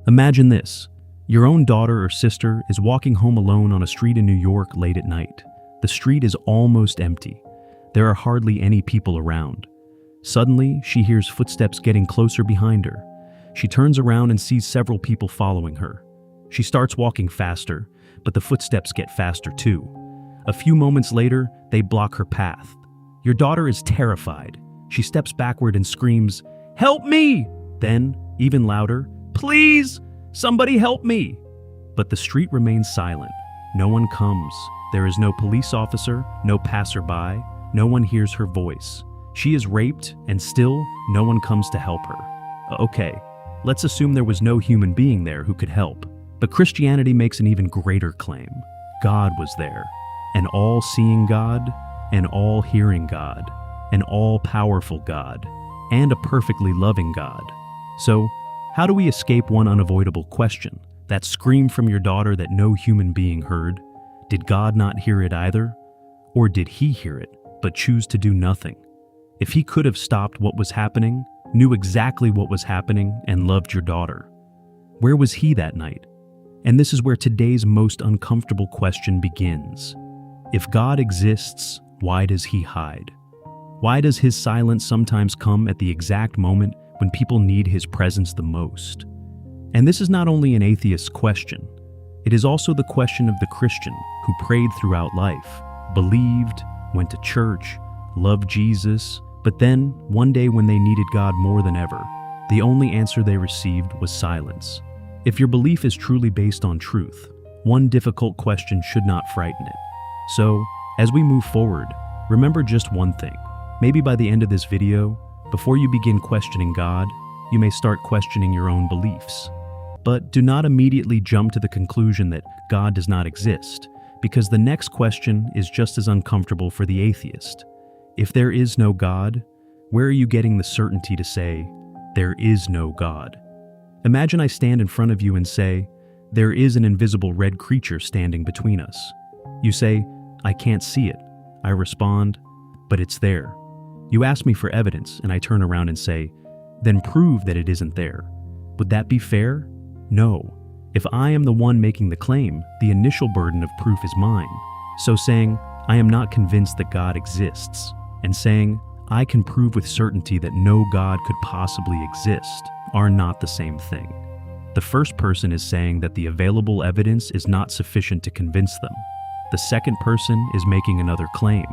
Imagine this. Your own daughter or sister is walking home alone on a street in New York late at night. The street is almost empty. There are hardly any people around. Suddenly, she hears footsteps getting closer behind her. She turns around and sees several people following her. She starts walking faster, but the footsteps get faster too. A few moments later, they block her path. Your daughter is terrified. She steps backward and screams, "Help me!" Then, even louder, "Please! Somebody help me!" But the street remains silent. No one comes. There is no police officer, no passerby. No one hears her voice. She is raped, and still, no one comes to help her. Okay, let's assume there was no human being there who could help. But Christianity makes an even greater claim. God was there. An all-seeing God, an all-hearing God, an all-powerful God, and a perfectly loving God. So, how do we escape one unavoidable question, that scream from your daughter that no human being heard? Did God not hear it either? Or did he hear it, but choose to do nothing? If he could have stopped what was happening, knew exactly what was happening, and loved your daughter, where was he that night? And this is where today's most uncomfortable question begins. If God exists, why does he hide? Why does his silence sometimes come at the exact moment when people need his presence the most? And this is not only an atheist's question, it is also the question of the Christian who prayed throughout life, believed, went to church, loved Jesus, but then, one day when they needed God more than ever, the only answer they received was silence. If your belief is truly based on truth, one difficult question should not frighten it. So, as we move forward, remember just one thing. Maybe by the end of this video, before you begin questioning God, you may start questioning your own beliefs. But do not immediately jump to the conclusion that God does not exist, because the next question is just as uncomfortable for the atheist. If there is no God, where are you getting the certainty to say, there is no God? Imagine I stand in front of you and say, there is an invisible red creature standing between us. You say, I can't see it. I respond, but it's there. You ask me for evidence, and I turn around and say, then prove that it isn't there. Would that be fair? No. If I am the one making the claim, the initial burden of proof is mine. So saying, I am not convinced that God exists, and saying, I can prove with certainty that no God could possibly exist, are not the same thing. The first person is saying that the available evidence is not sufficient to convince them. The second person is making another claim.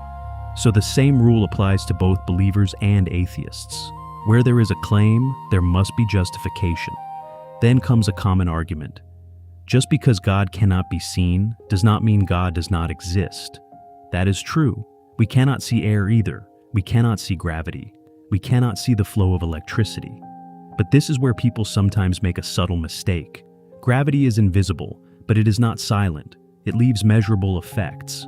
So the same rule applies to both believers and atheists. Where there is a claim, there must be justification. Then comes a common argument. Just because God cannot be seen does not mean God does not exist. That is true. We cannot see air either. We cannot see gravity. We cannot see the flow of electricity. But this is where people sometimes make a subtle mistake. Gravity is invisible, but it is not silent. It leaves measurable effects.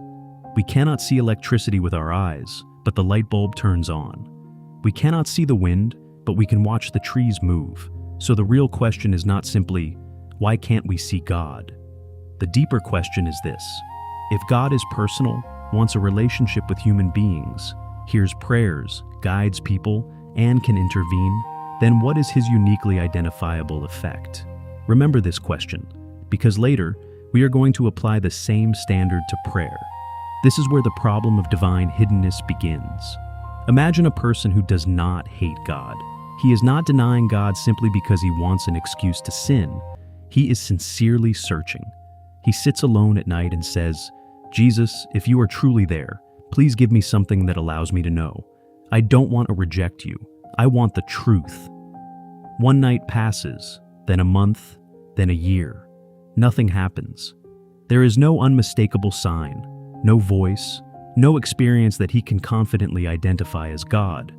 We cannot see electricity with our eyes, but the light bulb turns on. We cannot see the wind, but we can watch the trees move. So the real question is not simply, why can't we see God? The deeper question is this. If God is personal, wants a relationship with human beings, hears prayers, guides people, and can intervene, then what is his uniquely identifiable effect? Remember this question, because later, we are going to apply the same standard to prayer. This is where the problem of divine hiddenness begins. Imagine a person who does not hate God. He is not denying God simply because he wants an excuse to sin. He is sincerely searching. He sits alone at night and says, Jesus, if you are truly there, please give me something that allows me to know. I don't want to reject you. I want the truth. One night passes, then a month, then a year. Nothing happens. There is no unmistakable sign, no voice, no experience that he can confidently identify as God.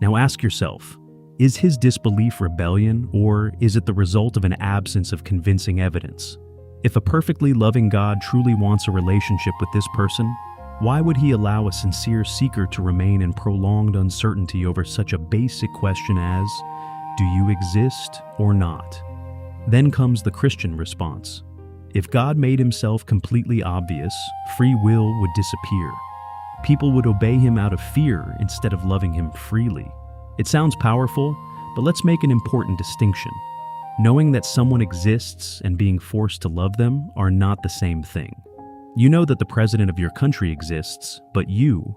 Now ask yourself, is his disbelief rebellion, or is it the result of an absence of convincing evidence? If a perfectly loving God truly wants a relationship with this person, why would he allow a sincere seeker to remain in prolonged uncertainty over such a basic question as, do you exist or not? Then comes the Christian response. If God made himself completely obvious, free will would disappear. People would obey him out of fear instead of loving him freely. It sounds powerful, but let's make an important distinction. Knowing that someone exists and being forced to love them are not the same thing. You know that the president of your country exists, but you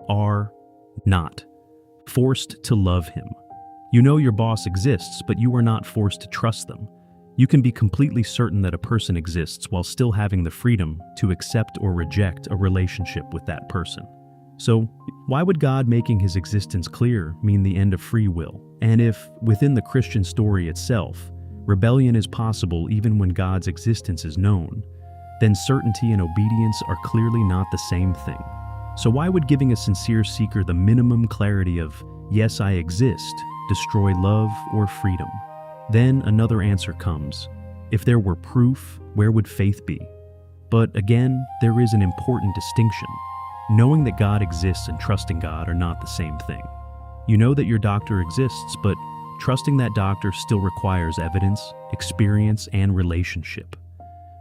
are not forced to love him. You know your boss exists, but you are not forced to trust them. You can be completely certain that a person exists while still having the freedom to accept or reject a relationship with that person. So, why would God making his existence clear mean the end of free will? And if, within the Christian story itself, rebellion is possible even when God's existence is known, then certainty and obedience are clearly not the same thing. So why would giving a sincere seeker the minimum clarity of, yes, I exist, destroy love or freedom? Then another answer comes. If there were proof, where would faith be? But again, there is an important distinction. Knowing that God exists and trusting God are not the same thing. You know that your doctor exists, but trusting that doctor still requires evidence, experience, and relationship.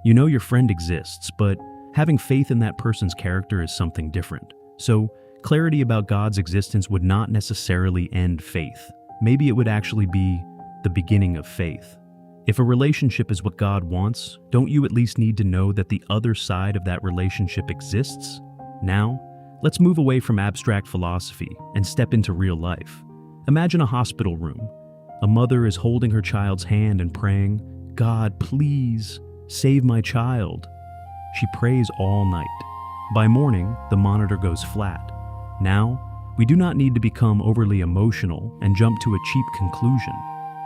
You know your friend exists, but having faith in that person's character is something different. So, clarity about God's existence would not necessarily end faith. Maybe it would actually be the beginning of faith. If a relationship is what God wants, don't you at least need to know that the other side of that relationship exists? Now, let's move away from abstract philosophy and step into real life. Imagine a hospital room. A mother is holding her child's hand and praying, "God, please, save my child." She prays all night. By morning, the monitor goes flat. Now, we do not need to become overly emotional and jump to a cheap conclusion.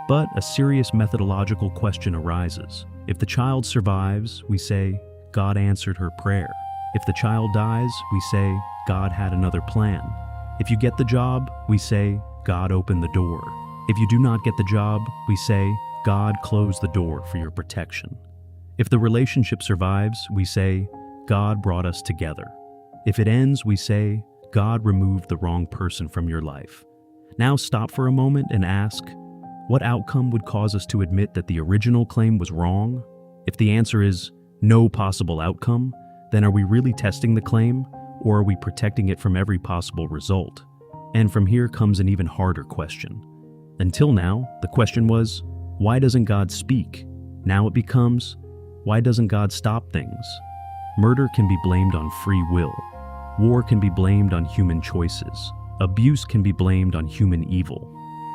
But a serious methodological question arises. If the child survives, we say, God answered her prayer. If the child dies, we say, God had another plan. If you get the job, we say, God opened the door. If you do not get the job, we say, God closed the door for your protection. If the relationship survives, we say, God brought us together. If it ends, we say, God removed the wrong person from your life. Now stop for a moment and ask, what outcome would cause us to admit that the original claim was wrong? If the answer is no possible outcome, then are we really testing the claim, or are we protecting it from every possible result? And from here comes an even harder question. Until now, the question was, why doesn't God speak? Now it becomes, why doesn't God stop things? Murder can be blamed on free will. War can be blamed on human choices. Abuse can be blamed on human evil.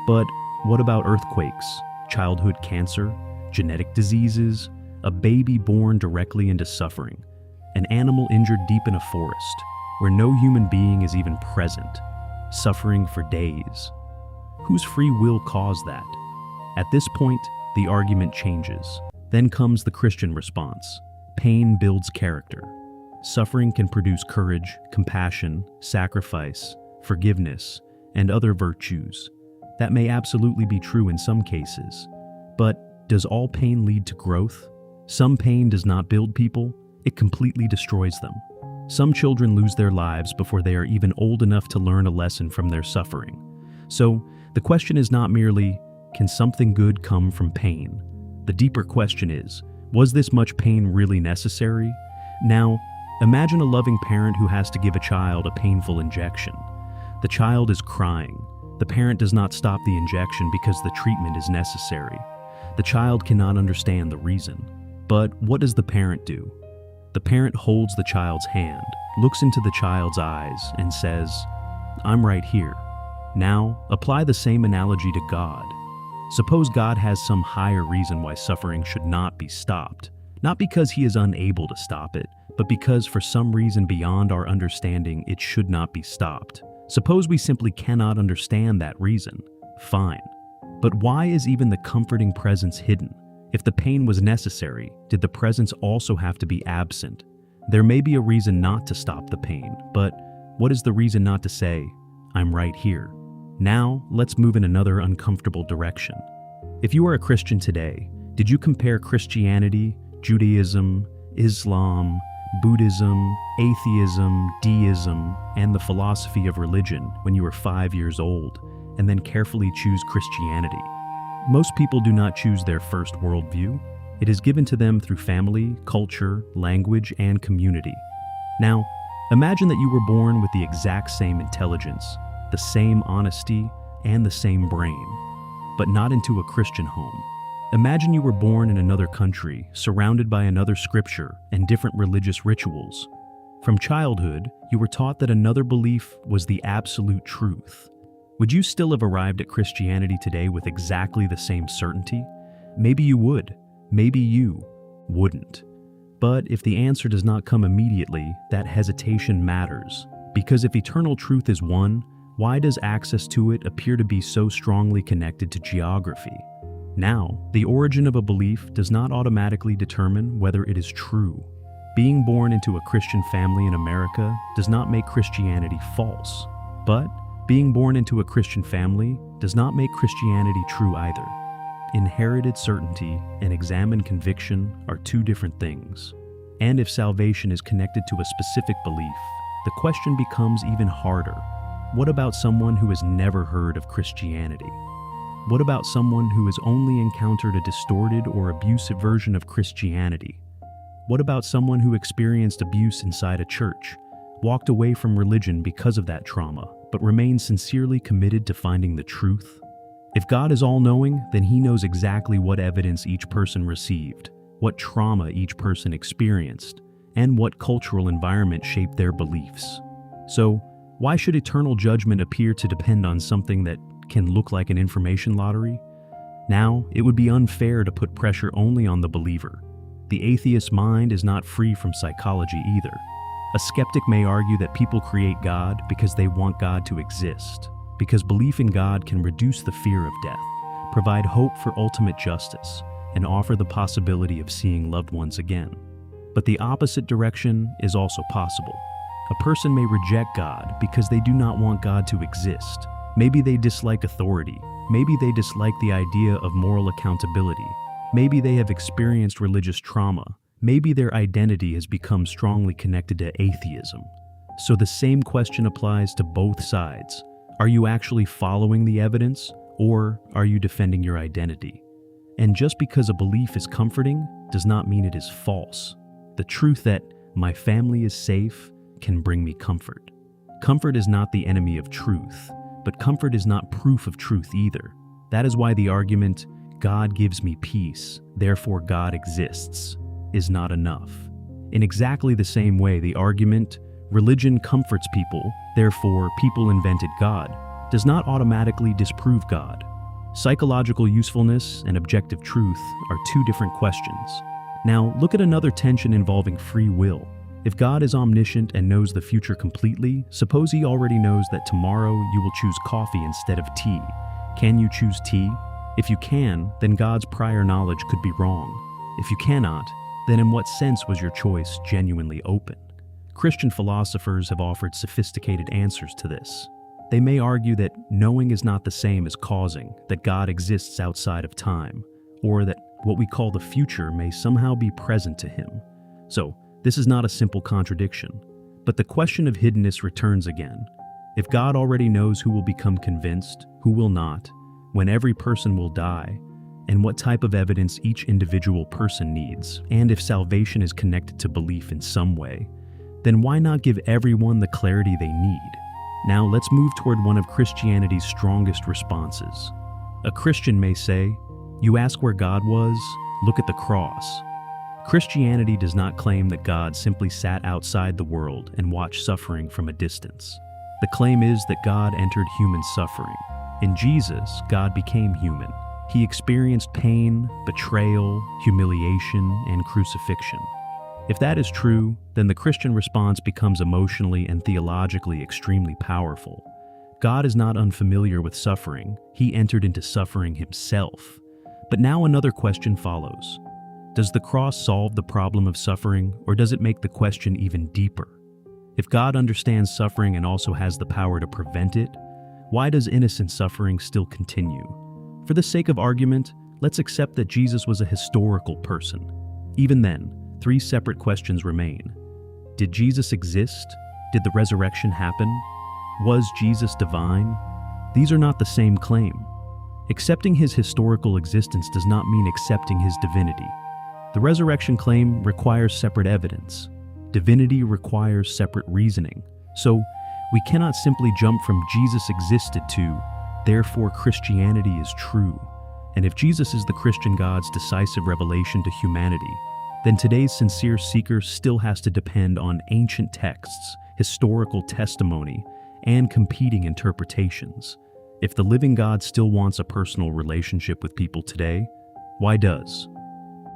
But what about earthquakes, childhood cancer, genetic diseases, a baby born directly into suffering, an animal injured deep in a forest where no human being is even present, suffering for days? Whose free will caused that? At this point, the argument changes. Then comes the Christian response. Pain builds character. Suffering can produce courage, compassion, sacrifice, forgiveness, and other virtues. That may absolutely be true in some cases. But does all pain lead to growth? Some pain does not build people, it completely destroys them. Some children lose their lives before they are even old enough to learn a lesson from their suffering. So, the question is not merely, can something good come from pain? The deeper question is, was this much pain really necessary? Now, imagine a loving parent who has to give a child a painful injection. The child is crying. The parent does not stop the injection because the treatment is necessary. The child cannot understand the reason. But what does the parent do? The parent holds the child's hand, looks into the child's eyes, and says, I'm right here. Now, apply the same analogy to God. Suppose God has some higher reason why suffering should not be stopped. Not because he is unable to stop it, but because for some reason beyond our understanding it should not be stopped. Suppose we simply cannot understand that reason. Fine. But why is even the comforting presence hidden? If the pain was necessary, did the presence also have to be absent? There may be a reason not to stop the pain, but what is the reason not to say, I'm right here? Now, let's move in another uncomfortable direction. If you are a Christian today, did you compare Christianity, Judaism, Islam, Buddhism, atheism, deism, and the philosophy of religion when you were 5 years old, and then carefully choose Christianity? Most people do not choose their first worldview. It is given to them through family, culture, language, and community. Now, imagine that you were born with the exact same intelligence, the same honesty, and the same brain, but not into a Christian home. Imagine you were born in another country, surrounded by another scripture and different religious rituals. From childhood, you were taught that another belief was the absolute truth. Would you still have arrived at Christianity today with exactly the same certainty? Maybe you would. Maybe you wouldn't. But if the answer does not come immediately, that hesitation matters. Because if eternal truth is one, why does access to it appear to be so strongly connected to geography? Now, the origin of a belief does not automatically determine whether it is true. Being born into a Christian family in America does not make Christianity false. But being born into a Christian family does not make Christianity true either. Inherited certainty and examined conviction are two different things. And if salvation is connected to a specific belief, the question becomes even harder. What about someone who has never heard of Christianity? What about someone who has only encountered a distorted or abusive version of Christianity? What about someone who experienced abuse inside a church, walked away from religion because of that trauma, but remains sincerely committed to finding the truth? If God is all-knowing, then He knows exactly what evidence each person received, what trauma each person experienced, and what cultural environment shaped their beliefs. So, why should eternal judgment appear to depend on something that can look like an information lottery? Now, it would be unfair to put pressure only on the believer. The atheist mind is not free from psychology either. A skeptic may argue that people create God because they want God to exist, because belief in God can reduce the fear of death, provide hope for ultimate justice, and offer the possibility of seeing loved ones again. But the opposite direction is also possible. A person may reject God because they do not want God to exist. Maybe they dislike authority. Maybe they dislike the idea of moral accountability. Maybe they have experienced religious trauma. Maybe their identity has become strongly connected to atheism. So the same question applies to both sides. Are you actually following the evidence, or are you defending your identity? And just because a belief is comforting does not mean it is false. The truth that my family is safe can bring me comfort. Comfort is not the enemy of truth, but comfort is not proof of truth either. That is why the argument, God gives me peace, therefore God exists, is not enough. In exactly the same way, the argument, religion comforts people, therefore people invented God, does not automatically disprove God. Psychological usefulness and objective truth are two different questions. Now, look at another tension involving free will. If God is omniscient and knows the future completely, suppose He already knows that tomorrow you will choose coffee instead of tea. Can you choose tea? If you can, then God's prior knowledge could be wrong. If you cannot, then in what sense was your choice genuinely open? Christian philosophers have offered sophisticated answers to this. They may argue that knowing is not the same as causing, that God exists outside of time, or that what we call the future may somehow be present to Him. So, this is not a simple contradiction. But the question of hiddenness returns again. If God already knows who will become convinced, who will not, when every person will die, and what type of evidence each individual person needs, and if salvation is connected to belief in some way, then why not give everyone the clarity they need? Now let's move toward one of Christianity's strongest responses. A Christian may say, "You ask where God was? Look at the cross." Christianity does not claim that God simply sat outside the world and watched suffering from a distance. The claim is that God entered human suffering. In Jesus, God became human. He experienced pain, betrayal, humiliation, and crucifixion. If that is true, then the Christian response becomes emotionally and theologically extremely powerful. God is not unfamiliar with suffering. He entered into suffering Himself. But now another question follows. Does the cross solve the problem of suffering, or does it make the question even deeper? If God understands suffering and also has the power to prevent it, why does innocent suffering still continue? For the sake of argument, let's accept that Jesus was a historical person. Even then, three separate questions remain. Did Jesus exist? Did the resurrection happen? Was Jesus divine? These are not the same claim. Accepting His historical existence does not mean accepting His divinity. The resurrection claim requires separate evidence. Divinity requires separate reasoning. So, we cannot simply jump from Jesus existed to, therefore Christianity is true. And if Jesus is the Christian God's decisive revelation to humanity, then today's sincere seeker still has to depend on ancient texts, historical testimony, and competing interpretations. If the living God still wants a personal relationship with people today, why does?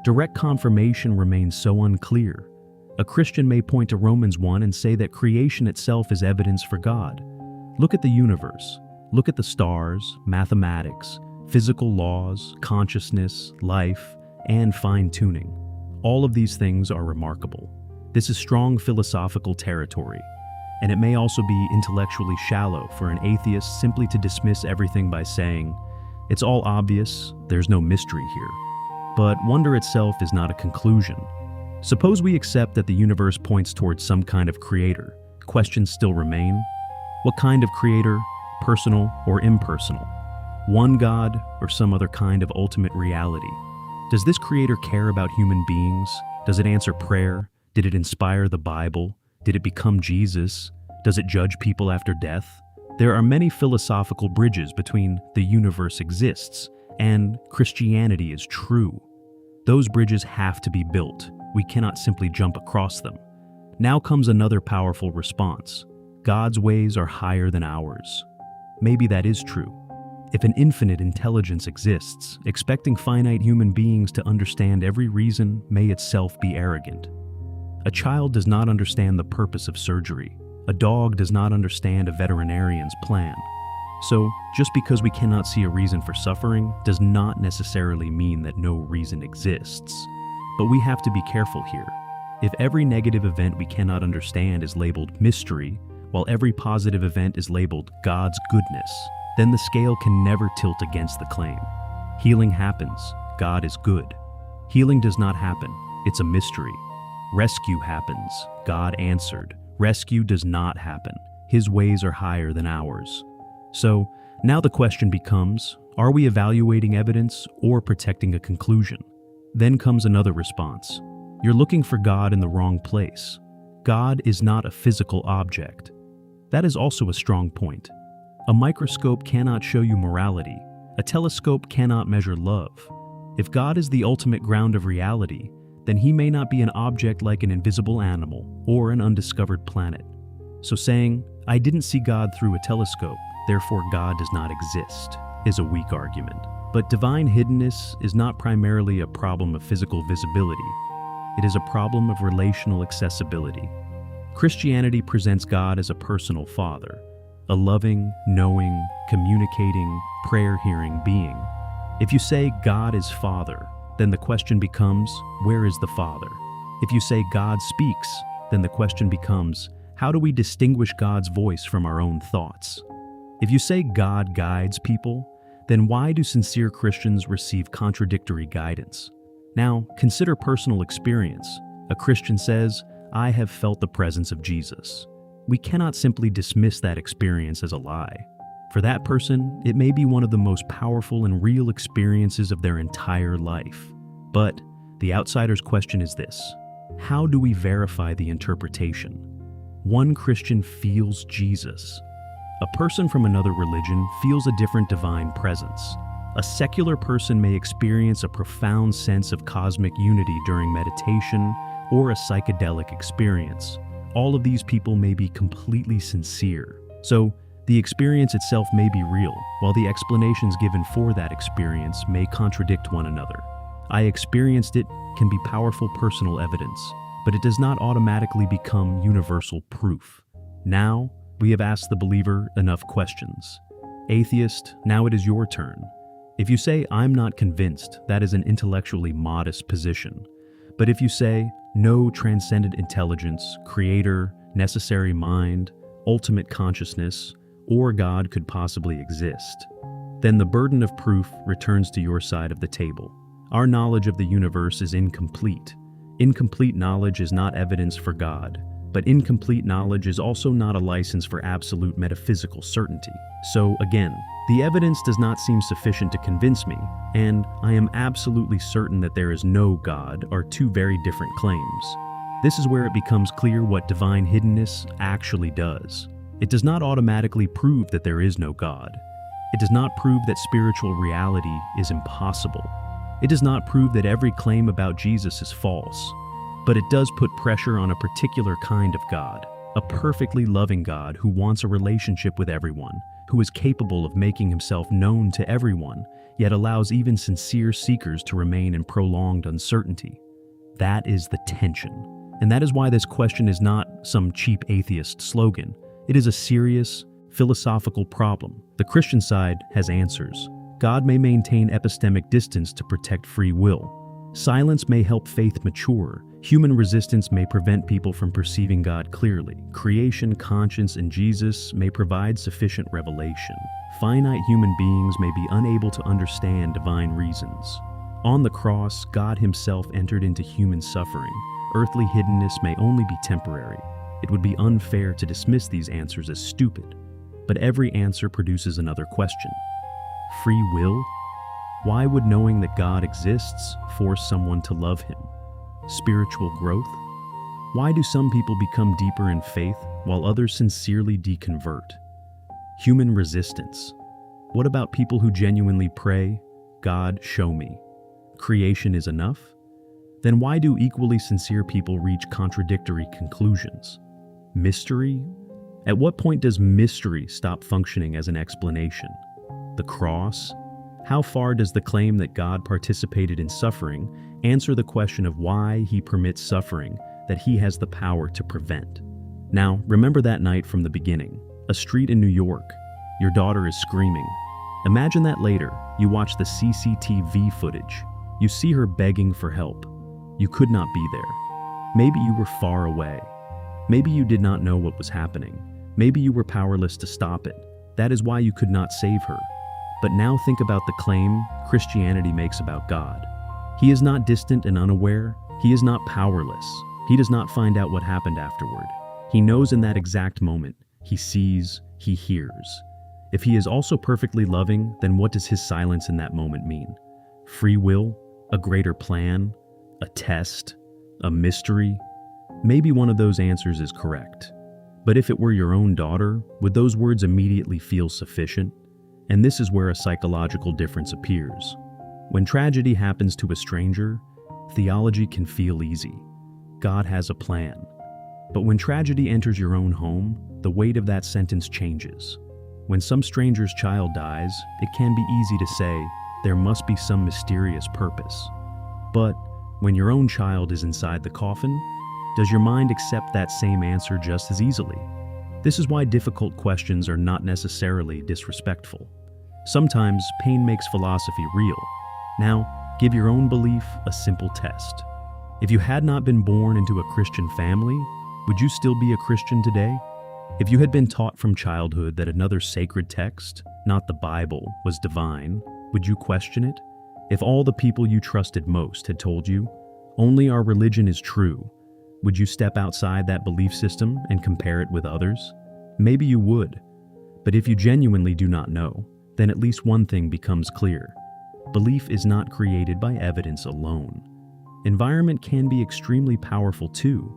Direct confirmation remains so unclear. A Christian may point to Romans 1 and say that creation itself is evidence for God. Look at the universe. Look at the stars, mathematics, physical laws, consciousness, life, and fine-tuning. All of these things are remarkable. This is strong philosophical territory, and it may also be intellectually shallow for an atheist simply to dismiss everything by saying, "It's all obvious, there's no mystery here." But wonder itself is not a conclusion. Suppose we accept that the universe points towards some kind of creator. Questions still remain. What kind of creator? Personal or impersonal? One God or some other kind of ultimate reality? Does this creator care about human beings? Does it answer prayer? Did it inspire the Bible? Did it become Jesus? Does it judge people after death? There are many philosophical bridges between the universe exists and Christianity is true. Those bridges have to be built. We cannot simply jump across them. Now comes another powerful response. God's ways are higher than ours. Maybe that is true. If an infinite intelligence exists, expecting finite human beings to understand every reason may itself be arrogant. A child does not understand the purpose of surgery. A dog does not understand a veterinarian's plan. So, just because we cannot see a reason for suffering does not necessarily mean that no reason exists. But we have to be careful here. If every negative event we cannot understand is labeled mystery, while every positive event is labeled God's goodness, then the scale can never tilt against the claim. Healing happens, God is good. Healing does not happen, it's a mystery. Rescue happens, God answered. Rescue does not happen, His ways are higher than ours. So, now the question becomes, are we evaluating evidence or protecting a conclusion? Then comes another response. You're looking for God in the wrong place. God is not a physical object. That is also a strong point. A microscope cannot show you morality. A telescope cannot measure love. If God is the ultimate ground of reality, then He may not be an object like an invisible animal or an undiscovered planet. So saying, "I didn't see God through a telescope, therefore God does not exist," is a weak argument. But divine hiddenness is not primarily a problem of physical visibility. It is a problem of relational accessibility. Christianity presents God as a personal father, a loving, knowing, communicating, prayer-hearing being. If you say God is Father, then the question becomes, where is the Father? If you say God speaks, then the question becomes, how do we distinguish God's voice from our own thoughts? If you say God guides people, then why do sincere Christians receive contradictory guidance? Now, consider personal experience. A Christian says, "I have felt the presence of Jesus." We cannot simply dismiss that experience as a lie. For that person, it may be one of the most powerful and real experiences of their entire life. But the outsider's question is this: how do we verify the interpretation? One Christian feels Jesus. A person from another religion feels a different divine presence. A secular person may experience a profound sense of cosmic unity during meditation or a psychedelic experience. All of these people may be completely sincere. So, the experience itself may be real, while the explanations given for that experience may contradict one another. "I experienced it" can be powerful personal evidence, but it does not automatically become universal proof. Now, we have asked the believer enough questions. Atheist, now it is your turn. If you say, "I'm not convinced," that is an intellectually modest position. But if you say, "No transcendent intelligence, creator, necessary mind, ultimate consciousness, or God could possibly exist," then the burden of proof returns to your side of the table. Our knowledge of the universe is incomplete. Incomplete knowledge is not evidence for God, but incomplete knowledge is also not a license for absolute metaphysical certainty. So again, the evidence does not seem sufficient to convince me, and I am absolutely certain that there is no God are two very different claims. This is where it becomes clear what divine hiddenness actually does. It does not automatically prove that there is no God. It does not prove that spiritual reality is impossible. It does not prove that every claim about Jesus is false. But it does put pressure on a particular kind of God, a perfectly loving God who wants a relationship with everyone, who is capable of making himself known to everyone, yet allows even sincere seekers to remain in prolonged uncertainty. That is the tension. And that is why this question is not some cheap atheist slogan. It is a serious, philosophical problem. The Christian side has answers. God may maintain epistemic distance to protect free will. Silence may help faith mature. Human resistance may prevent people from perceiving God clearly. Creation, conscience, and Jesus may provide sufficient revelation. Finite human beings may be unable to understand divine reasons. On the cross, God himself entered into human suffering. Earthly hiddenness may only be temporary. It would be unfair to dismiss these answers as stupid. But every answer produces another question. Free will? Why would knowing that God exists force someone to love him? Spiritual growth? Why do some people become deeper in faith while others sincerely deconvert? Human resistance. What about people who genuinely pray, God, show me? Creation is enough? Then why do equally sincere people reach contradictory conclusions? Mystery? At what point does mystery stop functioning as an explanation? The cross? How far does the claim that God participated in suffering answer the question of why he permits suffering that he has the power to prevent? Now, remember that night from the beginning. A street in New York. Your daughter is screaming. Imagine that later, you watch the CCTV footage. You see her begging for help. You could not be there. Maybe you were far away. Maybe you did not know what was happening. Maybe you were powerless to stop it. That is why you could not save her. But now think about the claim Christianity makes about God. He is not distant and unaware. He is not powerless. He does not find out what happened afterward. He knows in that exact moment. He sees, he hears. If he is also perfectly loving, then what does his silence in that moment mean? Free will? A greater plan? A test? A mystery? Maybe one of those answers is correct. But if it were your own daughter, would those words immediately feel sufficient? And this is where a psychological difference appears. When tragedy happens to a stranger, theology can feel easy. God has a plan. But when tragedy enters your own home, the weight of that sentence changes. When some stranger's child dies, it can be easy to say, there must be some mysterious purpose. But when your own child is inside the coffin, does your mind accept that same answer just as easily? This is why difficult questions are not necessarily disrespectful. Sometimes pain makes philosophy real. Now, give your own belief a simple test. If you had not been born into a Christian family, would you still be a Christian today? If you had been taught from childhood that another sacred text, not the Bible, was divine, would you question it? If all the people you trusted most had told you, only our religion is true, would you step outside that belief system and compare it with others? Maybe you would. But if you genuinely do not know, then at least one thing becomes clear. Belief is not created by evidence alone. Environment can be extremely powerful too.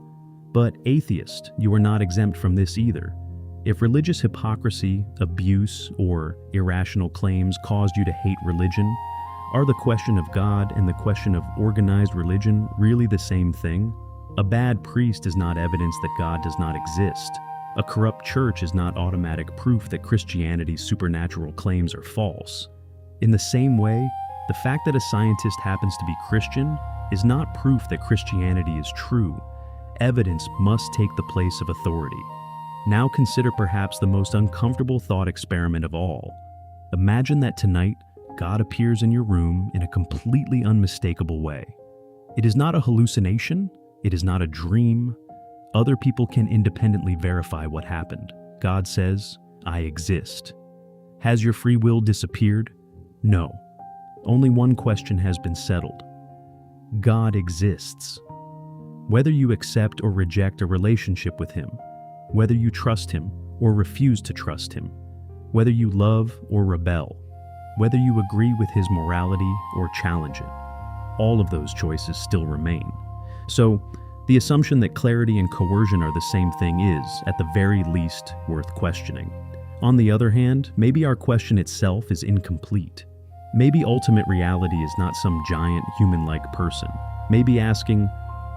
But atheist, you are not exempt from this either. If religious hypocrisy, abuse, or irrational claims caused you to hate religion, are the question of God and the question of organized religion really the same thing? A bad priest is not evidence that God does not exist. A corrupt church is not automatic proof that Christianity's supernatural claims are false. In the same way, the fact that a scientist happens to be Christian is not proof that Christianity is true. Evidence must take the place of authority. Now consider perhaps the most uncomfortable thought experiment of all. Imagine that tonight, God appears in your room in a completely unmistakable way. It is not a hallucination. It is not a dream. Other people can independently verify what happened. God says, I exist. Has your free will disappeared? No. Only one question has been settled. God exists. Whether you accept or reject a relationship with Him, whether you trust Him or refuse to trust Him, whether you love or rebel, whether you agree with His morality or challenge it, all of those choices still remain. So, the assumption that clarity and coercion are the same thing is, at the very least, worth questioning. On the other hand, maybe our question itself is incomplete. Maybe ultimate reality is not some giant human-like person. Maybe asking,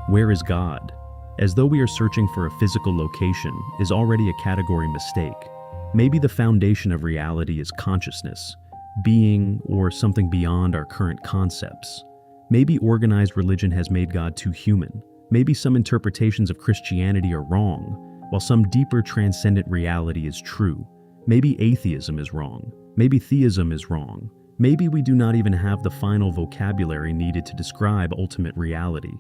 "Where is God?" as though we are searching for a physical location is already a category mistake. Maybe the foundation of reality is consciousness, being, or something beyond our current concepts. Maybe organized religion has made God too human. Maybe some interpretations of Christianity are wrong, while some deeper transcendent reality is true. Maybe atheism is wrong. Maybe theism is wrong. Maybe we do not even have the final vocabulary needed to describe ultimate reality.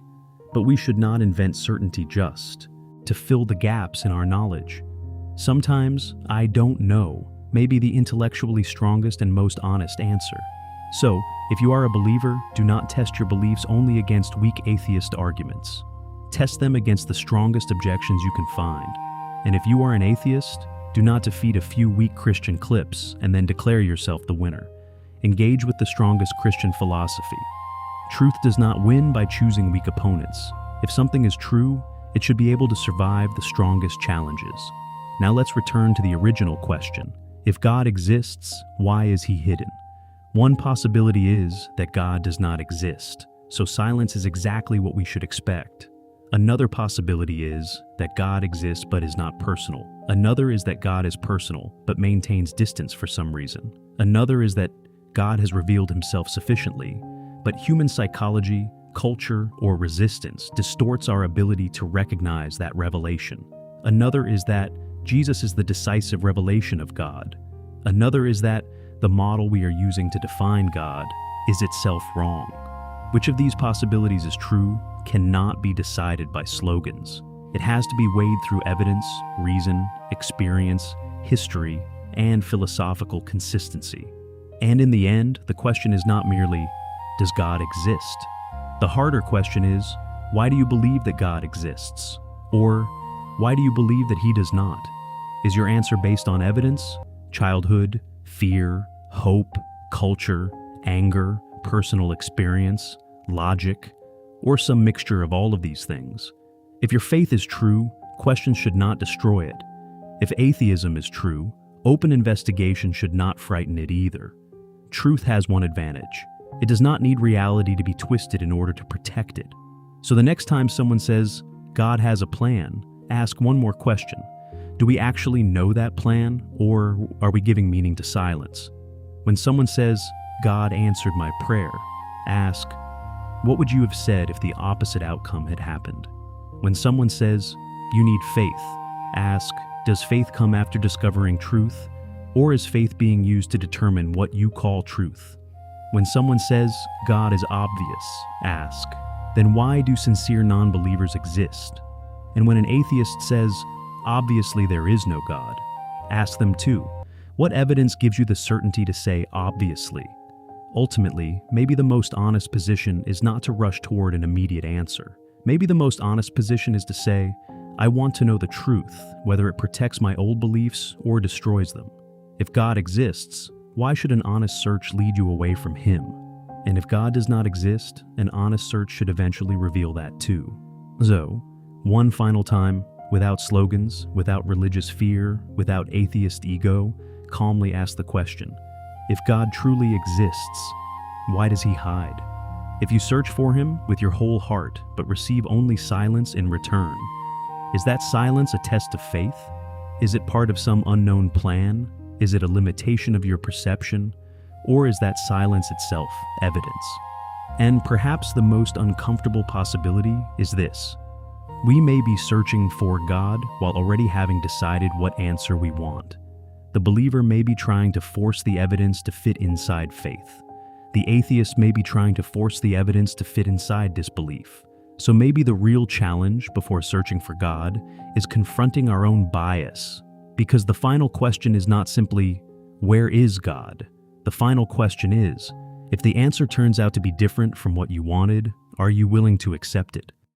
But we should not invent certainty just to fill the gaps in our knowledge. Sometimes, "I don't know," may be the intellectually strongest and most honest answer. So, if you are a believer, do not test your beliefs only against weak atheist arguments. Test them against the strongest objections you can find. And if you are an atheist, do not defeat a few weak Christian clips and then declare yourself the winner. Engage with the strongest Christian philosophy. Truth does not win by choosing weak opponents. If something is true, it should be able to survive the strongest challenges. Now let's return to the original question. If God exists, why is he hidden? One possibility is that God does not exist, so silence is exactly what we should expect. Another possibility is that God exists but is not personal. Another is that God is personal but maintains distance for some reason. Another is that God has revealed himself sufficiently, but human psychology, culture, or resistance distorts our ability to recognize that revelation. Another is that Jesus is the decisive revelation of God. Another is that the model we are using to define God is itself wrong. Which of these possibilities is true cannot be decided by slogans. It has to be weighed through evidence, reason, experience, history, and philosophical consistency. And in the end, the question is not merely, does God exist? The harder question is, why do you believe that God exists? Or, why do you believe that he does not? Is your answer based on evidence, childhood, fear, hope, culture, anger, personal experience, logic, or some mixture of all of these things? If your faith is true, questions should not destroy it. If atheism is true, open investigation should not frighten it either. Truth has one advantage. It does not need reality to be twisted in order to protect it. So the next time someone says, God has a plan, ask one more question. Do we actually know that plan, or are we giving meaning to silence? When someone says, God answered my prayer, ask, what would you have said if the opposite outcome had happened? When someone says, you need faith, ask, does faith come after discovering truth, or is faith being used to determine what you call truth? When someone says, God is obvious, ask, then why do sincere nonbelievers exist? And when an atheist says, obviously there is no God, ask them too, what evidence gives you the certainty to say obviously? Ultimately, maybe the most honest position is not to rush toward an immediate answer. Maybe the most honest position is to say, I want to know the truth, whether it protects my old beliefs or destroys them. If God exists, why should an honest search lead you away from him? And if God does not exist, an honest search should eventually reveal that too. So, one final time, without slogans, without religious fear, without atheist ego, calmly ask the question, if God truly exists, why does he hide? If you search for him with your whole heart, but receive only silence in return, is that silence a test of faith? Is it part of some unknown plan? Is it a limitation of your perception? Or is that silence itself evidence? And perhaps the most uncomfortable possibility is this. We may be searching for God while already having decided what answer we want. The believer may be trying to force the evidence to fit inside faith. The atheist may be trying to force the evidence to fit inside disbelief. So maybe the real challenge before searching for God is confronting our own bias. Because the final question is not simply, where is God? The final question is, if the answer turns out to be different from what you wanted, are you willing to accept it?